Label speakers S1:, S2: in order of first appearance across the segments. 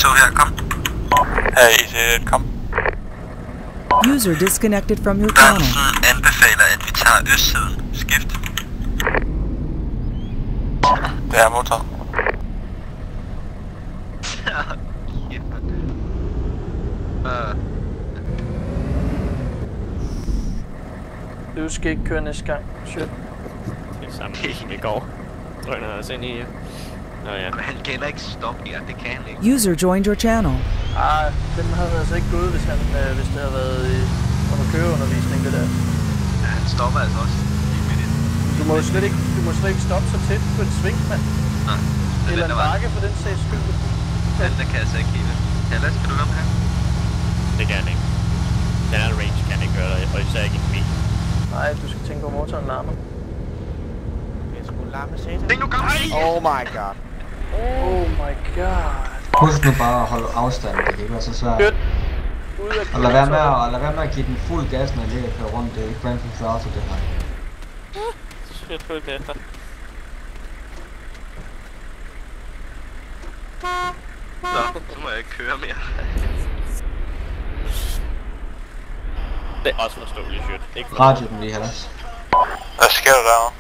S1: tog her, kom. Her er IC1, kom.
S2: User disconnected from your channel.
S1: Bremsen anbefaler, at vi tager østsiden. Skift. Det er motor.
S3: Du skal ikke køre næste gang. Shit.
S4: Det er samme som i går. Drøner os ind i. Nå ja.
S1: Men han kan ikke stoppe her, det kan han ikke.
S2: User joined your channel.
S3: Den havde altså ikke gået, hvis det havde været under køreundervisning, det der.
S1: Ja, han stopper altså også lige midt i.
S3: Du må slet ikke stoppe så tæt på et sving, mand.
S1: Nej.
S3: Eller en bakke for den sags skyld.
S1: Den der kan altså ikke helt. Kallas, kan du høre på her?
S4: Det kan han ikke. Den her range kan han ikke gøre det, og især ikke en bil.
S3: Nej, du skal tænke på motoren larmer.
S4: Jeg skulle larme satan.
S1: Tænk nu, kom!
S5: Oh my god.
S3: Oh my god.
S6: Husk nu bare at holde afstand, det kan ikke være så svært.
S3: Good.
S6: Og lad være med at give den fuld gas, når jeg ligger og kører rundt. Det er ikke Grand Theft Auto, det her.
S4: Så skal jeg følge med efter.
S1: Nå, nu må jeg ikke køre mere.
S4: Det er også forståeligt, shit. Ikke
S6: Radio den lige, Hallas.
S1: Hvad sker der derovre?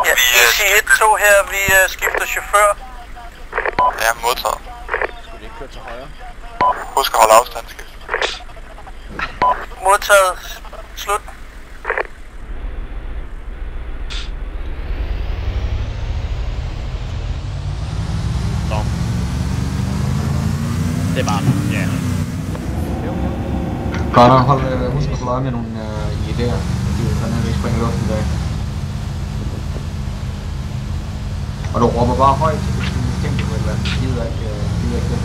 S1: Ja, IC1 tog her, vi skifter chauffør. Ja, modtaget.
S5: Skulle vi ikke køre til højre?
S1: Husk at holde afstand, skift. Modtaget. Slut.
S4: Nå. Det er bare, ja.
S6: Godt nok, husk at holde øje med nogle idéer. Han har ikke springet i luften i dag. Og du råber bare højt, hvis du mistænker på et eller andet. Gider ikke det.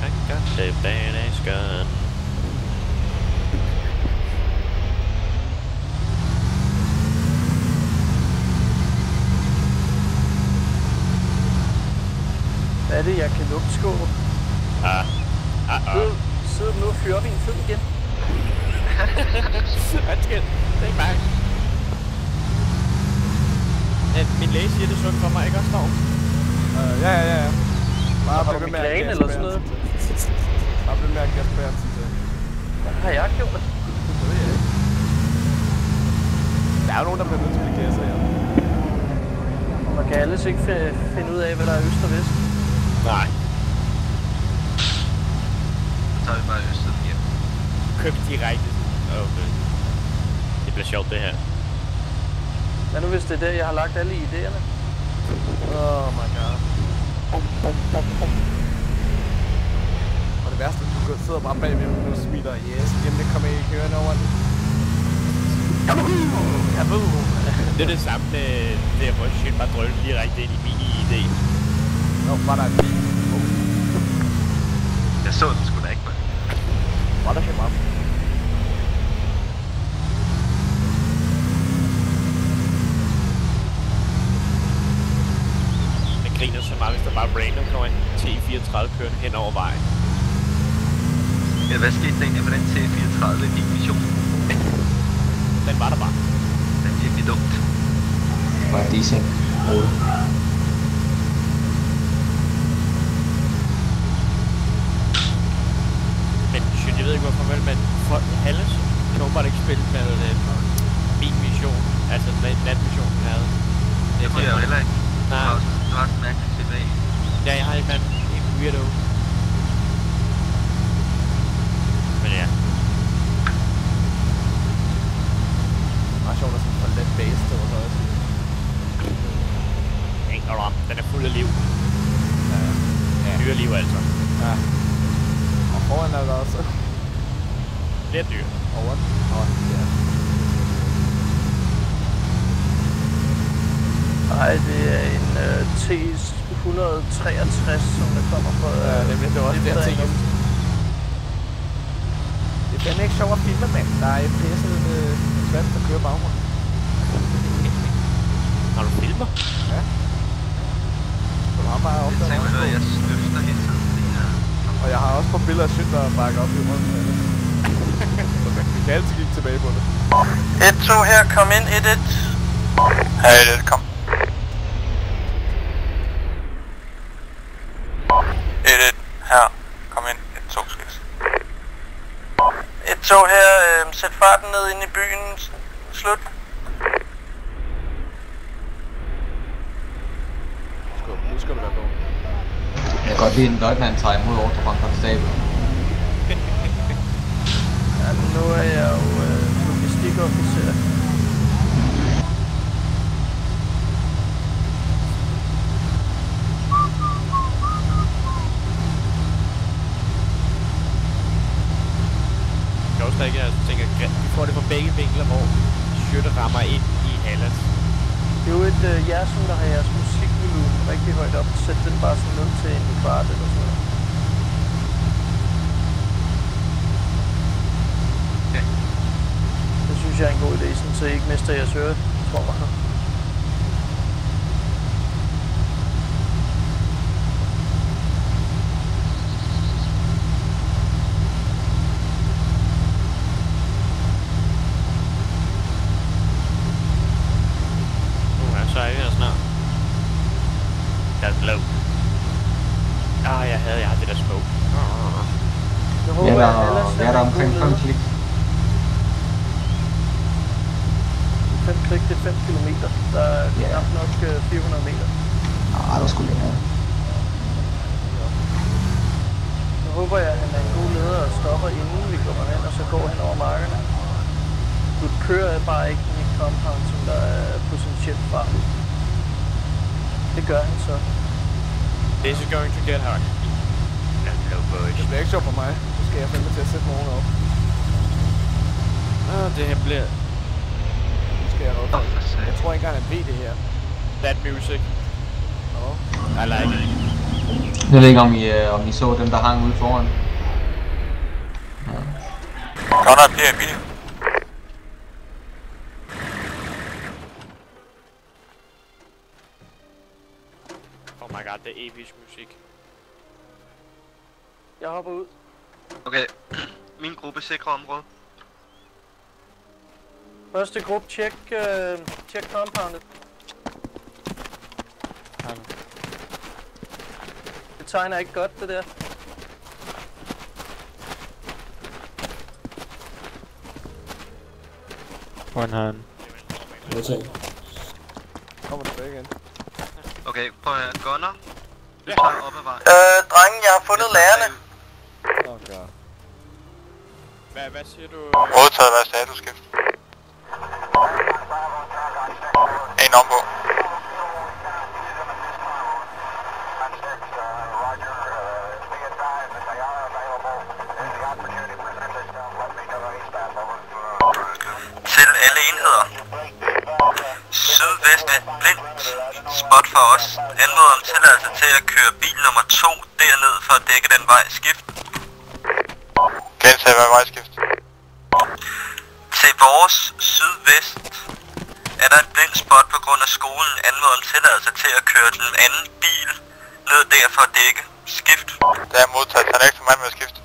S4: I got the badass gun.
S3: Hvad er det, jeg kan lugte, Skårup? Sidder du nu og fyrer din fed igen?
S4: Undskyld, det er ikke mig. Min læge siger det sundt for mig, ikke også, Storm?
S5: Ja. Bare
S3: har du migræne eller sådan noget?
S5: Bare bliv mere gas på jer,
S3: Hvad har jeg gjort?
S5: Det ved jeg ikke. Der er jo nogen, der bliver nødt til at blive gasset, ja.
S3: Man kan alles ikke finde ud af, hvad der er øst og vest.
S4: Nej.
S1: Så tager vi bare østsiden hjem.
S4: Køb direkte. Okay. Det bliver sjovt, det her.
S3: Hvad nu hvis det er der, jeg har lagt alle idéerne? Oh my god.
S5: Og det værste, du sidder bare bagved og smiler, yes, jamen det kommer ikke kørende over den.
S3: Kaboom!
S4: Det er det samme med det, hvor shit bare drølle direkte ind i min idé.
S5: Nå, var der en bil?
S1: Jeg så den sgu da ikke, man.
S5: Var der helt meget?
S4: Jeg griner så meget, hvis der bare random kommer en T34 kørende hen over vejen.
S1: Ja, hvad skete der egentlig med den T34 i mission?
S4: Den var der bare.
S1: Det er virkelig dumt.
S6: Det var decent.
S4: Men shit, jeg ved ikke hvorfor vel, men Halles kan åbenbart ikke spille med min mission. Altså natmission, den havde.
S1: Det kunne jeg jo heller ikke.
S4: Nej.
S1: Du har sådan en mærkelig CV.
S4: Ja, jeg har ikke en weirdo. Men ja.
S5: Meget sjovt at sådan få lidt base til vores højre side.
S4: Den er fuld af liv.
S5: Ja.
S4: Dyreliv altså.
S5: Ja. Og foran er der også.
S4: Flere dyr.
S5: Over den. Ja.
S3: Nej, det er en T163, som der kommer fra...
S5: det var også der ting. Det er fandme ikke sjovt at filme, mand. Der er FPS'et vand, der kører baggrund.
S4: Har du filmer?
S5: Ja. Du har bare opdaget.
S1: Jeg tænker, at jeg snøfter hele tiden.
S5: Og jeg har også på billeder af Synd, der bakker op i røden. kan altid kigge tilbage på det.
S1: 1-2 her, kom ind, 1-1. Ja, 1-1, kom. 1-1 her, kom ind, 1-2 skift. 1-2 her, sæt farten ned ind i byen, slut.
S5: Nu skal du være på.
S6: Jeg kan godt lide en løjtnant tager imod ordre fra en konstabel.
S3: Ja, nu er jeg jo logistikofficer.
S4: Jeg også ikke, jeg tænker, vi får det fra begge vinkler, hvor Sjøtte rammer ind i Hallas.
S3: Det er jo et jer, som der har jeres musikvolumen rigtig højt op. Sæt den bare sådan ned til en kvart eller sådan noget.
S1: Ja.
S3: Det synes jeg er en god idé, sådan, så I ikke mister jeres øre, tror jeg.
S4: Så er vi her snart. That's low. Jeg har det der smoke.
S3: Jeg håber,
S6: Ja, der er omkring 5 klik.
S3: 5 klik, det er 5 kilometer. Der er knap nok 400 meter.
S6: Nej, der skulle længere.
S3: Nu håber jeg, at han er en god leder og stopper inden vi kommer hen, og så går han over markerne. Du kører bare ikke i compound, som der er potentielt farligt. Det gør han så.
S4: This is going to get hard. No boys.
S5: Det bliver ikke sjovt for mig. Så skal jeg fandme til at sætte morgen op.
S4: Det her bliver...
S5: Nu skal jeg op. Jeg tror ikke engang, han ved det her.
S4: That music. I like it.
S6: Jeg ved ikke, om I så dem, der hang ude foran. Ja.
S1: Godt nok bliver i bil.
S4: Oh my god, det er episk musik.
S3: Jeg hopper ud.
S1: Okay, min gruppe sikrer område.
S3: Første gruppe, check compoundet. Det tegner ikke godt, det der.
S4: One hand.
S5: Kommer tilbage igen.
S1: Okay, prøv at gunner. Du
S4: Ja.
S1: tager op ad vejen. Drengen, jeg har fundet lærerne.
S5: God.
S4: Hvad siger du?
S1: Modtaget, hvad er statusskift? En ombå. Til alle enheder. Sydvest er blindt spot for os. Anmod om tilladelse til at køre bil nummer 2 derned for at dække den vej. Skift. Gentag, hvad vej skift? Til vores sydvest er der et blindt spot på grund af skolen. Anmod om tilladelse til at køre den anden bil ned der for at dække. Skift. Det er modtaget. Han er ikke for mand med at skifte.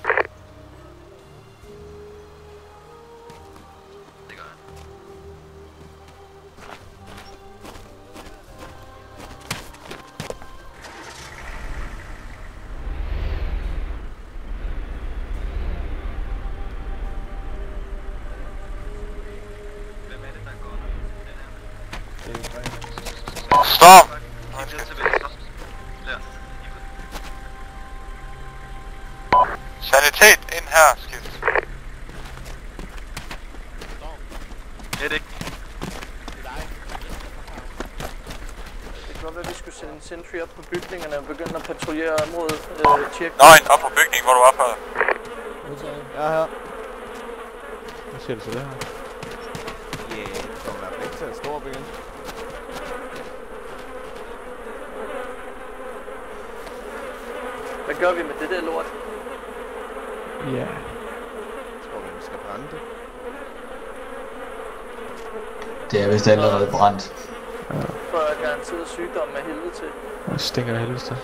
S1: Stop! Sanitet ind her, skift. Det er det ikke.
S3: Det kan godt være, at vi skulle sende en sentry op på bygningerne og begynde at patruljere området. Tjek.
S1: Op på bygningen, hvor du var før.
S5: Ja, her.
S4: Hvad siger du til det her?
S5: Det kommer i hvert fald ikke til at stå op igen.
S3: Hvad gør vi med det der lort?
S4: Ja.
S5: Tror vi skal brænde det?
S6: Det er vist allerede brændt.
S3: For garanteret sygdom af helvede til.
S4: Det stinker af helvede til.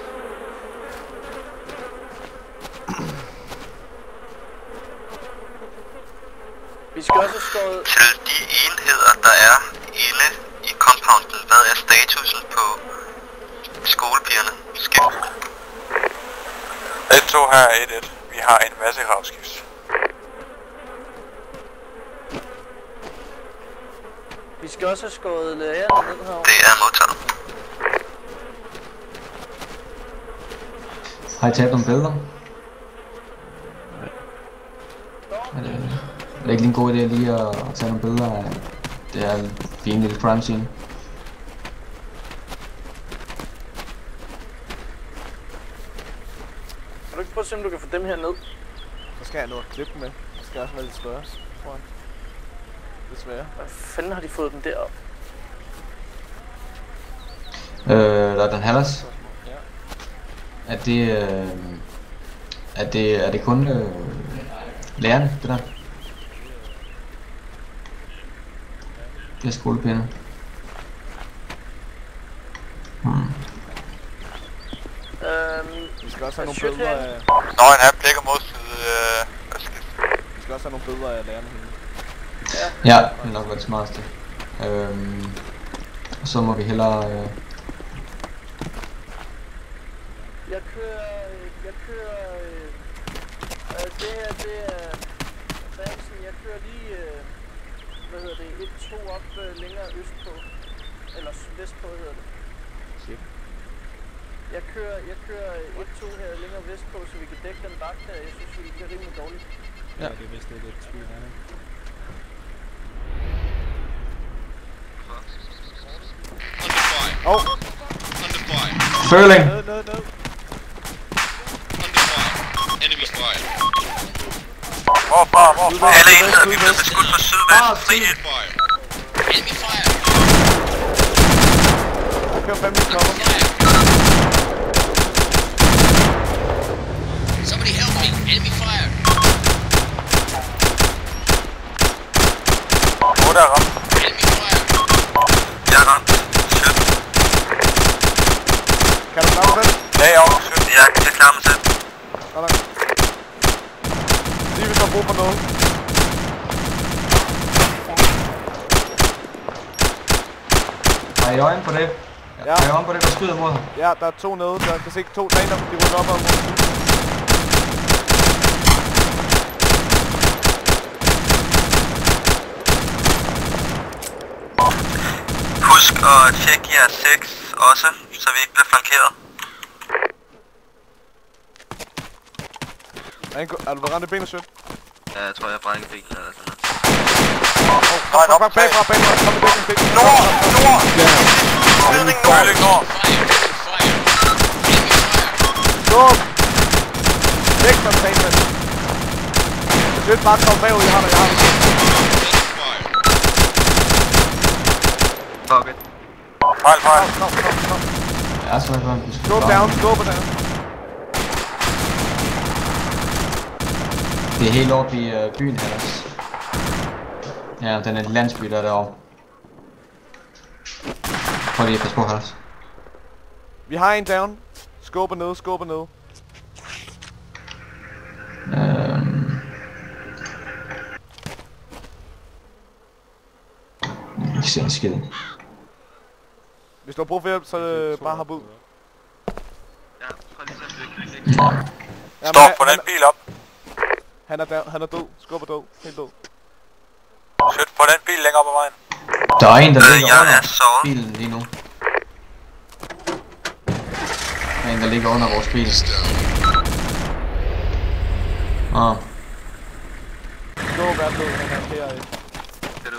S3: Vi skal også have skåret...
S1: Til de enheder, der er inde i compounden, hvad er statusen på skolepigerne? Skift.
S7: 1-2 her er 1-1. Vi har en masse kravskift.
S3: Vi skal også have skåret lærerne ned herovre.
S1: Det er modtaget.
S6: Har I taget nogle billeder? Er det ikke lige en god idé lige at tage nogle billeder af det her fine lille crime scene?
S3: Kan du ikke prøve at se, om du kan få dem her ned?
S5: Så skal jeg nå at klippe med. Det skal også være lidt større, tror jeg. Desværre.
S3: Hvad fanden har de fået den derop?
S6: Der er den Hallas. Er det kun lærerne, det der? Det er skolepigerne.
S5: Vi skal også have nogle billeder af...
S7: Nå, han er blikket mod side...
S5: Vi skal også have nogle billeder af lærerne henne.
S6: Ja, det er nok være det smarteste. Og så må vi hellere...
S3: Jeg kører... det her, det er... Vansen, jeg kører lige... hvad hedder det? 1-2 op længere østpå. Eller vestpå hedder det.
S5: Shit.
S3: Jeg kører 1-2 her længere vestpå, så vi kan dække den vagt her. Jeg synes, vi bliver rimelig dårligt.
S5: Ja, det er vist det, det tvivl her, ikke?
S8: Under fire.
S5: Oh!
S8: Under fire.
S6: Føling!
S5: Ned.
S8: Under fire. Enemy fire.
S7: Hvorfra?
S1: Alle enheder, vi bliver beskudt fra sydvest. Fri 1.
S8: Fire. Enemy fire.
S5: Jeg kører 5 minutter kommer.
S8: Somebody help me. Enemy fire.
S7: Hvor der er ramt?
S8: Enemy fire.
S1: Jeg er ramt. Sødt.
S5: Kan du klare dig selv?
S7: Ja, jeg er over 17.
S1: Jeg klarer mig selv.
S5: Sådan. Lige hvis der er brug for noget.
S6: Har I øjne på det?
S5: Ja.
S6: Har I øjne på det, der skyder mod ham?
S5: Ja, der er 2 nede. Der kan se 2 daner, de ruller op ad mod.
S1: Husk at tjekke jeres 6 også, så vi ikke bliver flankeret.
S5: Er du ved rende benet, sødt?
S1: Ja, jeg tror, jeg brækker bilen eller sådan noget.
S5: Fuck, bagfra. Kom med dækken, ben.
S7: Nord! Føling nord!
S8: Fire. Fire. Enemy fire.
S5: Skåb! Væk fra staten. Sødt, bare kom bagud, jeg har dig.
S8: Enemy fire.
S1: Fuck it.
S7: Fejl.
S5: Kom.
S6: Ja, så er det
S5: Skåb down.
S6: Det er helt oppe i byen her også. Ja, den er en landsby der er derovre. Prøv lige at passe på, Hals.
S5: Vi har en down. Skåber ned.
S6: Ikke se en skid.
S5: Hvis du har brug for hjælp, så bare hop ud.
S1: Ja, prøv lige så
S5: Ja,
S7: Stop, få den bil op.
S5: Han er død. Skubber død. Helt død.
S7: Sødt, få den bil længere op ad vejen.
S6: Der er en, der ligger
S1: jeg er
S6: under
S1: såret.
S6: bilen lige nu. Der er en, der ligger under vores bil. Åh.
S5: Skåb er død. Han er her.
S1: Kan du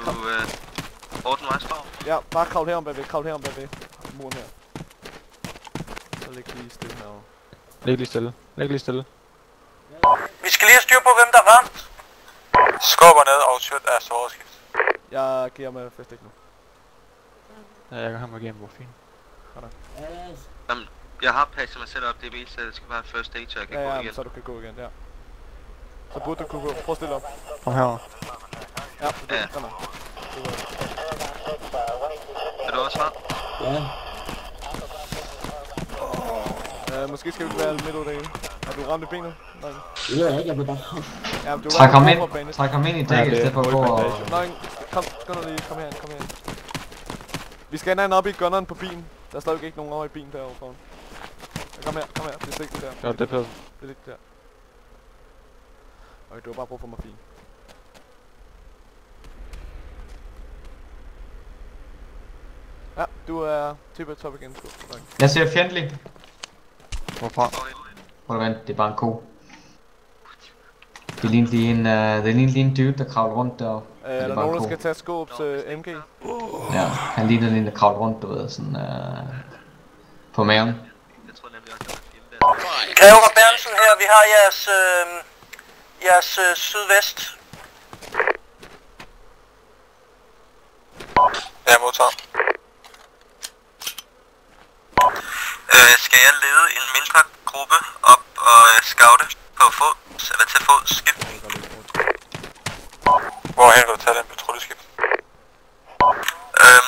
S1: ordne mig, Skov?
S5: Ja, bare kravl herom bagved. Muren her. Så læg lige stille herovre. Læg lige stille.
S7: Vi skal lige have styr på, hvem der er ramt. Skubber ned, og Sødt er sårskift.
S5: Jeg giver med fast ikke nu.
S4: Ja, jeg kan have mig igennem morfin.
S1: Jeg har patchet mig selv op, det er så det skal være first aid, så jeg kan gå igen.
S5: Så du kan gå igen, ja. Så burde du kunne gå. Prøv at stille op.
S4: Kom herover.
S5: Ja,
S1: Ja. Er du også ramt?
S5: Måske skal vi være midt ud derinde. Er du ramt i benet? Nej.
S9: Det ved jeg ikke, jeg vil bare...
S5: Ja, du
S6: Træk ham ind i dækket, i stedet for at gå og...
S5: Nej, kom lige, kom her. Vi skal have op i gunneren på bilen. Der er stadig ikke nogen over i bilen derovre foran. Kom her, det er sigtet der.
S4: Ja, det er pænt.
S5: Det er lidt der. Okay, du har bare brug for morfin. Ja, du er type top igen.
S6: Jeg ser fjendtlig.
S4: Hvorfra?
S6: Prøv at vente, det er bare en ko. Det ligner lige en dude, der kravler rundt deroppe.
S5: Er der nogen, der skal tage Scopes MG?
S6: Ja, han ligner lige en, der kravler rundt, du ved, sådan på maven.
S1: Grever Berntsen her, vi har jeres sydvest.
S7: Ja, modtager.
S1: Skal jeg lede en mindre gruppe op og scoute på fods, eller til fods skib?
S7: Hvorhen vil du tage den patruljeskib?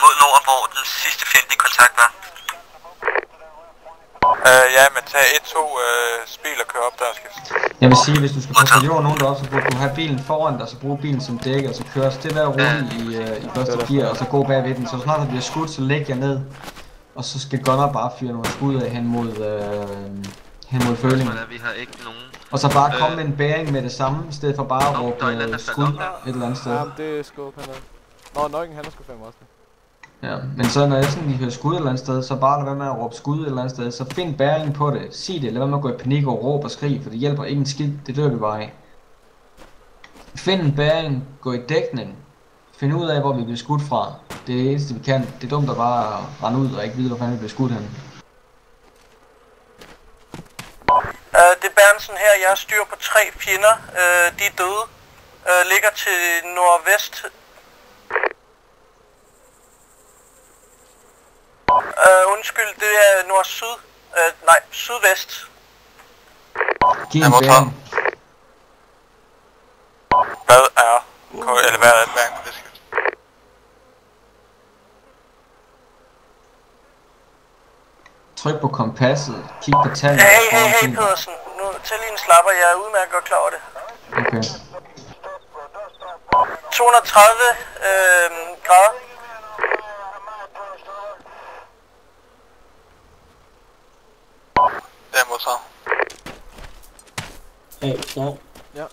S1: Mod nord, hvor den sidste fjendtlige kontakt var.
S7: Ja, men tag 1-2 spil og kør op der, skift.
S6: Jeg vil sige, hvis du skal patruljere nogen deroppe, så burde du have bilen foran dig, så bruge bilen som dække, og så køre stille og roligt i første gear, og så gå bagved den. Så snart der bliver skudt, så læg jer ned. Og så skal gunner bare fyre nogle skud af hen mod følingen.
S1: Vi har ikke nogen.
S6: Og så bare komme med en bæring med det samme, i stedet for bare at råbe skud et eller andet sted.
S5: Jamen, det er scope, han er. Nå, Nøgen, han er sgu fandme også.
S6: Ja, men så når jeg sådan lige hører skud et eller andet sted, så bare lad være med at råbe skud et eller andet sted. Så find bæringen på det, sig det, lad være med at gå i panik og råbe og skrige, for det hjælper ikke en skid, det dør vi bare af. Find en bæring, gå i dækning, find ud af hvor vi bliver skudt fra. Det er det eneste vi kan. Det er dumt at bare rende ud og ikke vide hvor fanden vi bliver skudt henne.
S1: Det er Berntsen her, jeg har styr på 3 fjender, de er døde. Ligger til nordvest. Undskyld, det er nord-syd. Nej, sydvest.
S6: Giv en bæring.
S7: Hvad er bæring på det skib?
S6: Tryk på kompasset, kig på tallene.
S1: Hey Pedersen, nu tæl lige en slapper, jeg er udmærket godt klar over det.
S6: Okay.
S1: 230 grader.
S7: Det er modtaget.
S9: Hey, stop.
S5: Ja.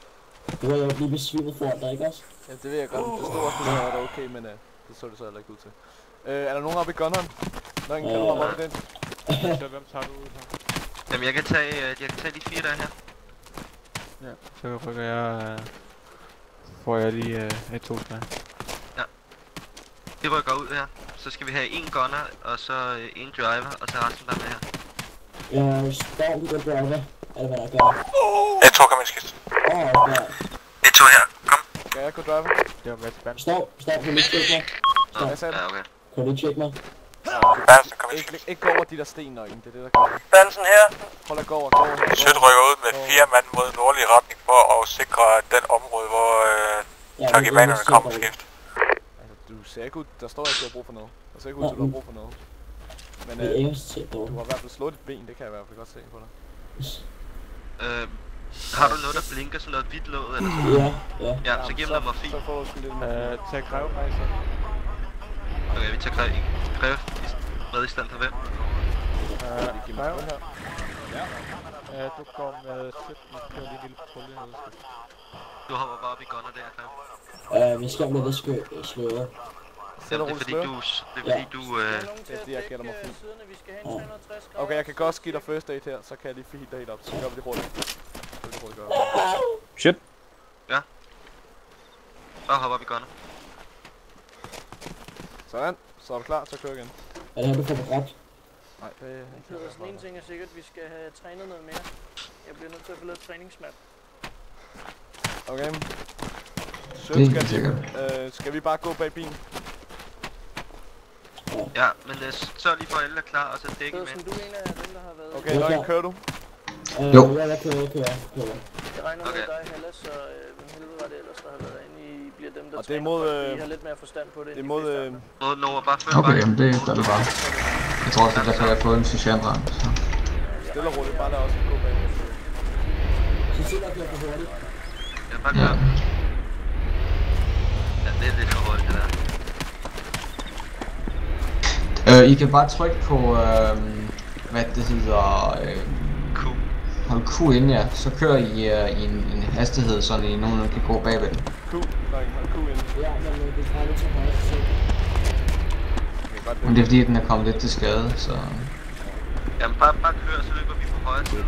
S9: Du var jo lige besvimet foran dig, ikke også?
S5: Ja, det ved jeg godt. Det stod også, at det var okay, men det så det så heller ikke ud til. Er der nogen oppe i gunneren? Nøgen, kan du ramme op i den?
S4: Hvem tager du ud her?
S1: Jamen jeg kan tage de 4 der her.
S4: Ja, så rykker jeg... får jeg lige et 2 spær.
S1: Ja. Vi rykker ud her. Så skal vi have 1 gunner, og så 1 driver, og så resten der med her.
S9: Ja, stop med den driver. Eller hvad der gør.
S7: Jeg tror, kan man skifte.
S9: Ja.
S1: 1-2 her, kom.
S5: Skal jeg kunne drive?
S4: Det var med spand.
S9: Stop, kan du lige tjekke mig?
S5: Stop. Jeg sagde det.
S1: Ja, okay.
S9: Kan du lige tjekke mig?
S7: Berntsen, kom ind.
S5: Ikke gå over de der sten, Nøgen. Det er det, der gør det.
S1: Berntsen her.
S5: Prøv at gå over.
S7: Sødt rykker ud med 4 mand mod nordlig retning for at sikre den område, hvor tagibanerne kommer på skift.
S5: Altså, du ser ikke ud, der står ikke, du har brug for noget. Der ser ikke ud, til, du har brug for noget. Men du har i hvert fald slået dit ben, det kan jeg i hvert fald godt se på dig.
S1: Har du noget, der blinker, sådan noget hvidt låd eller sådan
S9: noget? Ja.
S1: Ja, så giv mig noget morfin.
S5: Så får du sådan lidt med.
S4: Tag grevrejser.
S7: Okay, vi tager Greve med i stand for hvem?
S4: Grev her. Ja. Du går med 17, kører lige en lille patrulje her.
S7: Du hopper bare op i gunner der, Greve.
S9: Vi skal med det sløre.
S7: Det er fordi du... Det er
S5: fordi jeg gælder mig fint. Okay, jeg kan godt give dig first aid her, så kan jeg lige feed dig helt op. Så gør vi det hurtigt.
S4: Shit.
S7: Ja. Så hopper vi gunner.
S5: Sådan. Så er du klar til at køre igen.
S9: Er det her, du får dræbt?
S5: Nej, det er ikke.
S3: Sådan en ting er sikkert, at vi skal have trænet noget mere. Jeg bliver nødt til at få lavet et træningsmap.
S5: Okay. Så skal vi bare gå bag bilen?
S7: Ja, men sørg lige for at alle er klar, og så dække med.
S3: Du er en af dem, der har været...
S5: Okay, Nøgen, kører du?
S6: Jo.
S9: Ja, jeg kører.
S3: Jeg regner med dig, Hallas, så hvem helvede var det ellers, der har været inde i, bliver dem, der
S5: og det er mod,
S3: I har lidt mere forstand på det.
S5: Det er mod...
S7: Nova, bare før
S6: okay, jamen det gør det bare. Jeg tror også, at derfor jeg har fået en sergeantrang.
S5: stille og roligt, bare lad os gå bagved.
S9: Så til at køre for hurtigt.
S1: Ja, bare kør. Ja, det er lidt for hurtigt, det der.
S6: I kan bare trykke på, hvad det hedder,
S1: Q.
S6: Hold Q ind, ja. Så kører I i en hastighed, så I nogenlunde kan gå bagved den.
S5: Q, dreng, hold Q ind.
S9: Ja, men det er lidt så højt, så...
S6: Men det er fordi, den er kommet lidt til skade, så...
S1: Jamen bare kør, så løber vi på højre side.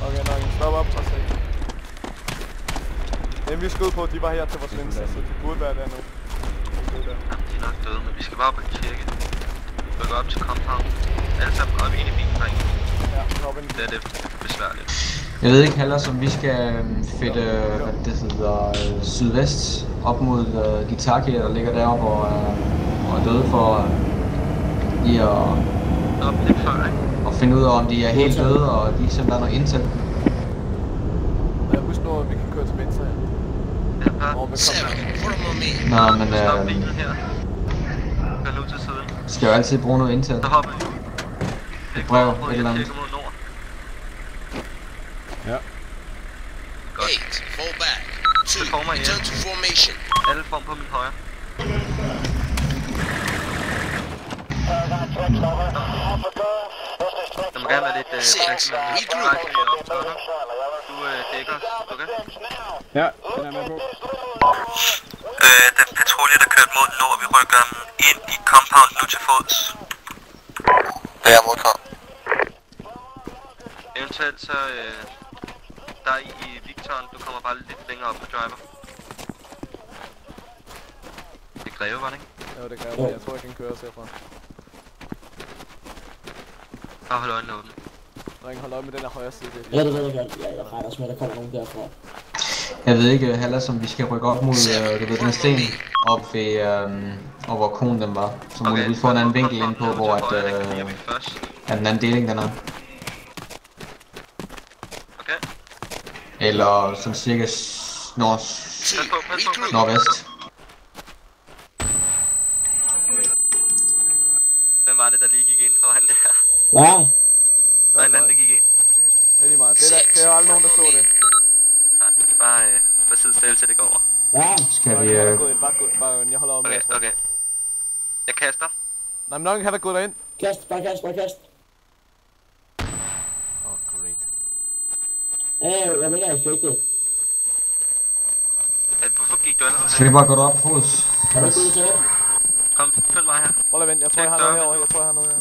S5: Okay, nok, stop op og se. Dem vi skød på, de var her til vores venstre, så de burde være der nu.
S1: Jamen, de er nok døde, men vi skal bare op og tjekke. Rykke op til compound. Alle sammen op ind i bilen, drenge.
S5: Ja, hop ind.
S1: Det er det besværligt.
S6: Jeg ved ikke heller, om vi skal fedte, hvad det hedder, sydvest op mod Gitaki, der ligger deroppe og er døde for lige at finde ud af, om de er helt døde, og de simpelthen er noget intel.
S5: Jeg husker nu, at vi kan køre til venstre her.
S6: Nå, men
S1: stop bilen her. Kør nu til siden.
S6: Skal jo altid bruge noget intel.
S1: Så hopper vi.
S6: Et brev, et eller andet.
S5: Ja.
S1: Godt.
S8: 8, fall back. 2,
S1: Det former
S8: return to formation.
S1: Alle form på min højre. Der må gerne være lidt Du dækker os, okay?
S5: Ja, den er med på.
S1: Den patrulje, der kørte mod nord, vi rykker ind i compound nu til fods. Det er modtaget. Eventuelt så, der i Victoren, du kommer bare lidt længere op med driver. Det er Greve, var det ikke?
S5: Jo, det kan jeg. Jeg tror, jeg kan køre os herfra.
S1: Bare hold øjnene åbne.
S5: Ring, hold øje med den her højre side.
S9: Ja, det ved jeg godt. Ja, jeg regner også med, at der kommer nogen derfra.
S6: Jeg ved ikke heller, som vi skal rykke op mod den sten op ved hvor konen den var. Så må vi få en anden vinkel ind på, hvor at den anden deling den er.
S1: Okay.
S6: Eller som cirka nordvest.
S1: Hvem var det, der lige gik ind foran det her?
S9: Hvad?
S1: Der var en anden, der gik ind.
S5: Det er lige meget. Det er jo aldrig nogen, der så det.
S1: Nej, bare sidde stille til det går over.
S9: Hvad?
S6: Skal vi...
S5: Bare jeg holder om med.
S1: Okay. Jeg kaster.
S5: Nej, men nok han er gået derind.
S9: Kast, bare kast.
S5: Great.
S9: Jeg mener effektet.
S1: Hvorfor gik du allerede?
S6: Skal vi bare gå derop på fods?
S9: Har du gået til?
S1: Kom, følg mig her.
S5: Prøv at vente, jeg tror jeg har noget herovre.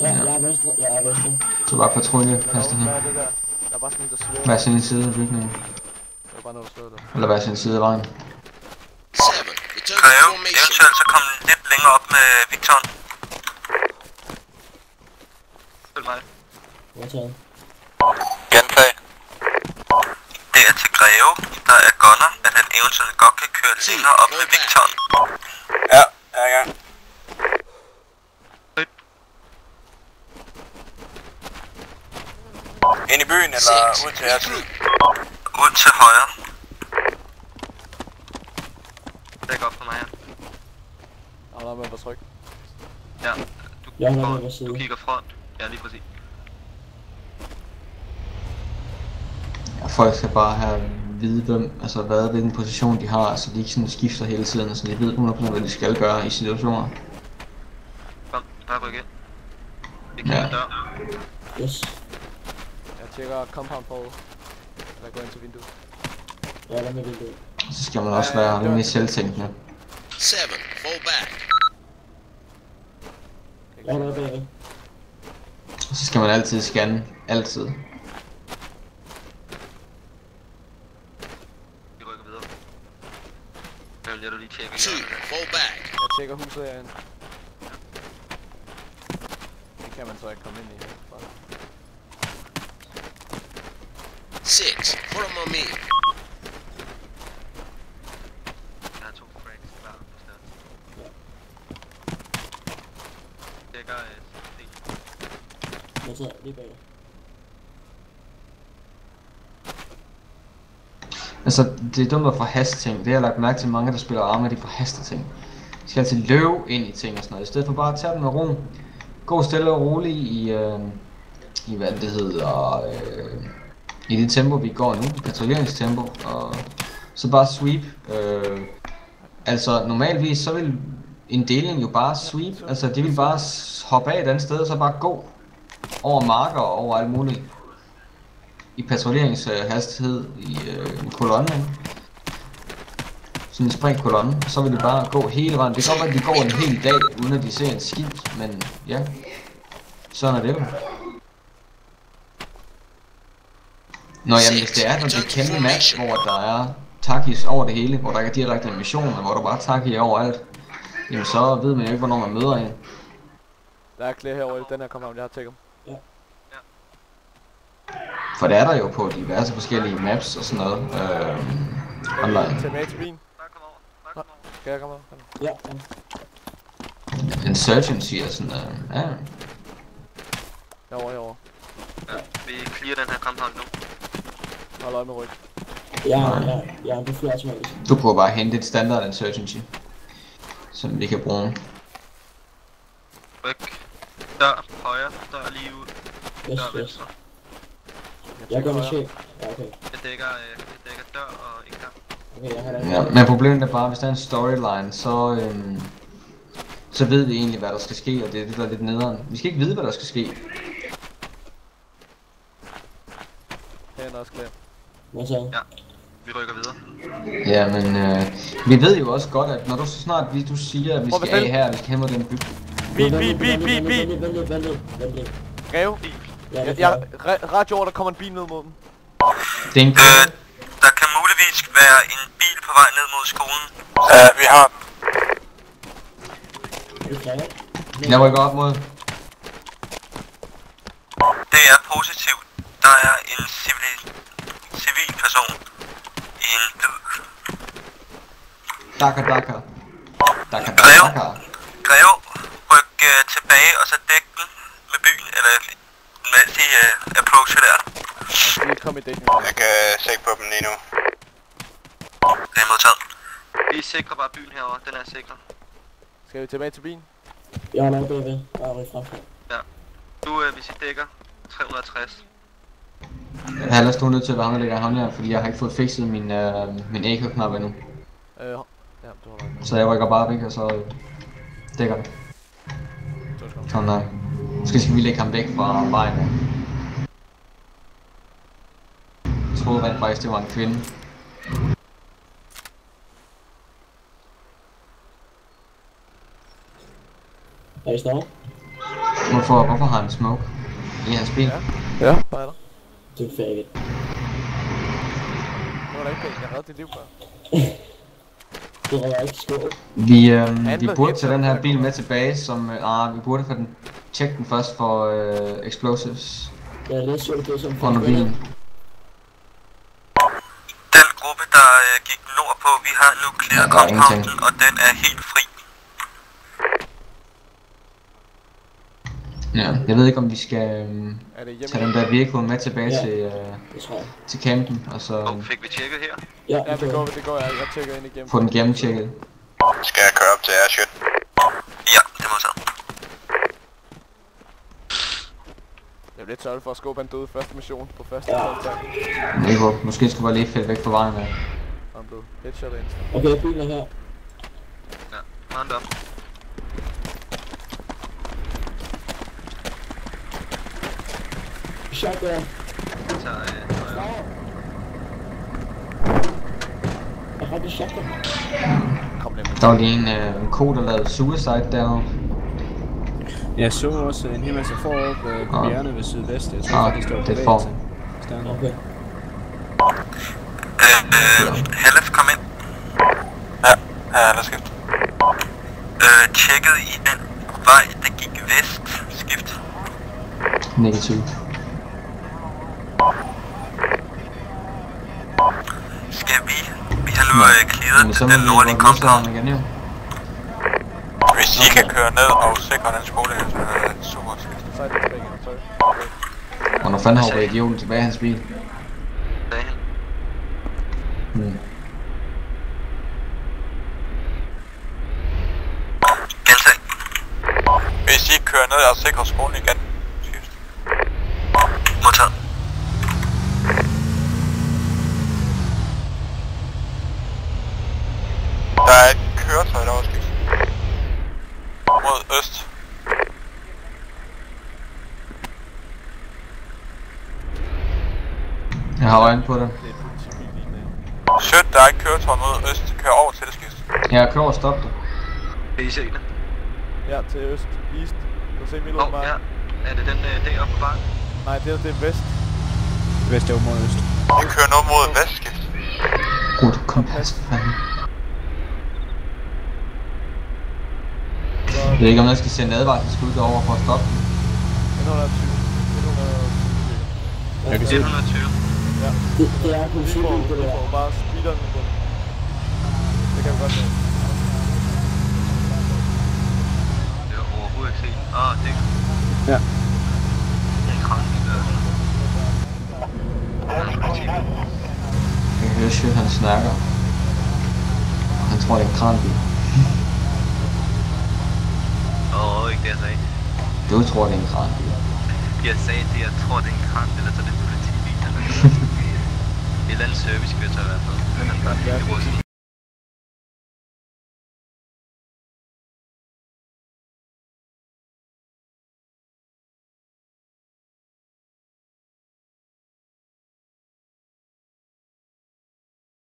S9: Ja, jeg er venstre.
S6: Så bare patrulje, hastighed.
S5: Hvad er det der? Der er bare sådan en, der svæver.
S6: Hver sin side af bygningen.
S5: Det er bare noget, der slår der.
S6: Eller hver sin side af vejen.
S8: 7, return to
S1: Greve,
S8: formation.
S1: eventuelt så kom lidt længere op med Victoren. Følg mig.
S9: Modtaget.
S1: Gentag. Det er til Greve, der er gunner, at han eventuelt godt kan køre længere op med Victoren.
S7: Ja, jeg er i gang. Ind i byen, eller ud til her side?
S1: Ud til højre. Dæk op for mig her.
S5: Hold op med at være tryg.
S1: Ja, du kigger front. Ja, lige præcis.
S6: Ja, folk skal bare have vide, hvilken position de har, så de ikke sådan skifter hele tiden, så de ved 100% hvad de skal gøre i situationer.
S1: Kom, bare ryk ind. Vi kigger dør.
S9: Yes.
S5: Jeg tjekker compound på. Eller går ind til vinduet.
S9: Ja, der er med vinduet.
S6: Så skal man også være rimelig selvtænkende.
S8: 7, fall back.
S9: Jeg er der bagved.
S6: Og så skal man altid scanne. Altid.
S1: Vi rykker videre. Jeg vil du lige tjekke.
S8: 2, fall back.
S5: Jeg tjekker huset herinde. Det kan man så ikke komme ind i her.
S8: 6, follow me.
S1: Jeg har 2 frags klar på stedet. Tjekker
S9: Jeg tager lige bag dig.
S6: Altså, det er dumt at forhaste ting. Det har jeg lagt mærke til mange, der spiller arme, de forhaster ting. De skal altid løbe ind i ting og sådan noget. I stedet for bare at tage dem med ro. Gå stille og roligt i hvad det hedder, i det tempo vi går nu, patruljeringstempo, og så bare sweep. Altså normalvis så vil en deling jo bare sweep, altså de vil bare hoppe af et andet sted og så bare gå over marker og over alt muligt i patruljeringshastighed i kolonnen. Sådan en springkolonne, så vil de bare gå hele vejen. Det kan godt være, at de går en hel dag uden at de ser en skid, men ja, sådan er det jo. Nå jamen, hvis det er et kæmpe match, hvor der er takis over det hele, hvor der ikke er direkte missioner, hvor der bare er taki overalt, jamen så ved man jo ikke, hvornår man møder en.
S5: Der er clear herovre i den her compound, jeg har tjekket. Ja.
S6: For det er der jo på diverse forskellige maps og sådan noget. Online.
S5: Tilbage til bilen. Skal jeg komme over?
S9: Ja.
S6: Insurgency og sådan noget. Ja.
S5: Herovre.
S3: Ja, vi clear den her compound nu.
S5: Hold øje med ryg.
S9: Ja, det flyver automatisk.
S6: Du kunne bare hente et standard insurgency, som vi kan bruge.
S3: Ryg. Dør højre, dør lige ud. Dør venstre.
S9: Jeg går med chef. Ja, okay.
S3: Jeg dækker dør og indgang.
S9: Okay, jeg har det.
S6: Ja, men problemet er bare, hvis der er en storyline, så ved vi egentlig, hvad der skal ske, og det er det, der er lidt nederen. Vi skal ikke vide, hvad der skal ske.
S5: Her er også klar.
S9: Hvad så?
S3: Ja, vi rykker videre.
S6: Ja, men vi ved jo også godt, at når du så snart du siger, at vi skal af her, vi skal hen mod den bygning.
S5: Bil! Greve? Radio over, der kommer en bil ned mod dem.
S6: Det er en
S1: der kan muligvis være en bil på vej ned mod skolen.
S7: Vi har den.
S6: Jeg rykker op mod.
S1: Det er positivt. Der er en civil person i en hvid.
S6: Dakker.
S1: Greve, ryk tilbage og så dæk den med byen, eller mens de approacher der.
S7: Jeg kan se på dem lige nu.
S1: Det er modtaget.
S3: Vi sikrer bare byen herovre, den er sikker.
S5: Skal vi tilbage til bilen?
S9: Jeg er nok bagved. Jeg er frem.
S3: Ja. Du, hvis I dækker 360.
S6: Jeg har ellers nu nødt til at være ham, der ligger håndjern, fordi jeg har ikke fået fikset min echo-knap endnu.
S5: Ja, du har nok.
S6: Så jeg rykker bare væk, og så dækker det. Sådan der. Måske skal vi lægge ham væk fra vejen. Jeg troede rent faktisk, det var en kvinde.
S9: Er I snart?
S6: Hvorfor har han smoke i hans bil?
S5: Ja, bare er der.
S9: Det er færdigt.
S5: Nu var der ikke pænt, jeg reddede dit liv før.
S9: Det var ikke skål.
S6: Vi burde tage den her bil med tilbage, som... vi burde få den... Tjek den først for explosives.
S9: Ja, det er sjovt, det er som...
S6: Under bilen.
S1: Den gruppe, der gik nordpå, vi har nu clearet compounden, og den er helt fri.
S6: Ja, jeg ved ikke om vi skal tage den der vehicle med tilbage til campen, og så...
S3: Fik vi tjekket her?
S5: Ja, det går jeg. Jeg tjekker ind igennem.
S6: Få den gennemtjekket.
S7: Skal jeg køre op til Airshot?
S1: Ja, det må så.
S5: Jeg bliver tørret for at skubbe en døde første mission på første kontakt.
S6: Jeg håber, måske skulle bare lige fælde væk på vejen med.
S5: Han blev headshot ind.
S9: Okay, bilen er her.
S3: Ja, hand op.
S9: Shotgun.
S3: Jeg
S9: har det shotgun.
S6: Der var lige en ko, der lavede suicide derovre.
S10: Jeg så også en hel masse forop på bjergene ved sydvest. Jeg tror faktisk, det var
S6: det for.
S9: Okay.
S1: Halef, kom ind.
S7: Ja, lad os skifte.
S1: Tjekket i den vej, der gik vest. Skift.
S6: Negativ.
S1: Skal vi har nu clearet den nordlige compound.
S7: Hvis I kan køre ned og sikre den skole, så er det super skidt.
S6: Hvornår fanden har idioten tilbage i hans bil?
S1: Gentag.
S7: Hvis I kører ned og sikre skolen igen.
S1: Modtaget.
S7: Der er et køretøj derovre, skift. Mod øst.
S6: Jeg har øjne på det.
S7: Sødt, der er et køretøj mod øst. Kør over til det, skift.
S6: Jeg kører over og stop det.
S1: Kan I se det?
S5: Ja, til øst. East. Du se midt over
S1: ja. Er det den deroppe på vejen?
S5: Nej, det er vest.
S10: Vest er jo mod øst.
S7: Vi kører noget mod vest, skift.
S6: Rute kompas, fanden. Jeg ved ikke, om jeg skal sende advarselsskud derover for at stoppe den.
S5: 120.
S10: Jeg kan se
S1: 120.
S5: Ja.
S9: Det er politiet, det
S5: Vi
S9: der.
S5: får bare speederen på. Det kan vi godt lide.
S1: Det er overhovedet ikke set. Det er...
S10: Ja.
S1: Det er en kranbil der.
S6: Jeg kan høre Sjøt, han snakker. Og han tror, det er en kranbil.
S1: Ikke det jeg sagde.
S6: Du tror, det er en kranbil.
S1: Jeg sagde det, jeg tror det er en kran, eller så er det politibil. Et eller andet servicekøretøj i hvert fald.